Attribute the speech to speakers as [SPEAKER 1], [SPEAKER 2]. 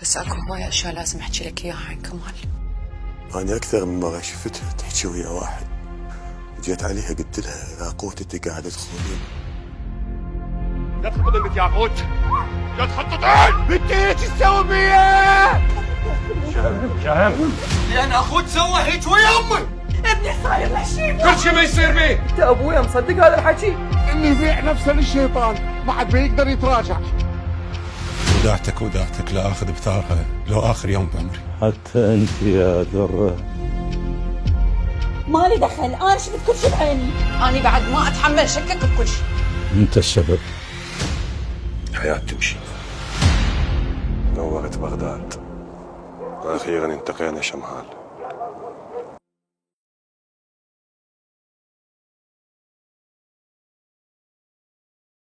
[SPEAKER 1] بس اكو هواي اشياء لازم احكي لك اياها عن كمال.
[SPEAKER 2] أنا أكثر من مرة شفتها تحكي ويا واحد، جيت عليها قلت لها ياقوت أنت قاعدة تخونين.
[SPEAKER 3] لا تخطط بنت ياقوت، لا تخططين! بنتي ايش تسوي بيا؟ شهم لأن أخوك سوى هيك ويا أمي.
[SPEAKER 4] ابني صاير له شيء،
[SPEAKER 3] كل شيء ما يصير بيه.
[SPEAKER 4] انت ابويا مصدق هذا الحكي؟
[SPEAKER 5] اللي يبيع نفسه للشيطان بعد بيقدر يتراجع.
[SPEAKER 6] وداعتك لا اخذ بثارها لو اخر يوم بعمري.
[SPEAKER 7] حتى انت يا ذره
[SPEAKER 8] مالي دخل، انا شفت كل شيء بعيني.
[SPEAKER 1] انا بعد ما اتحمل شكك بكل شيء.
[SPEAKER 7] انت السبب.
[SPEAKER 2] الحياة تمشي. نورت بغداد وأخيرا التقينا شمهال.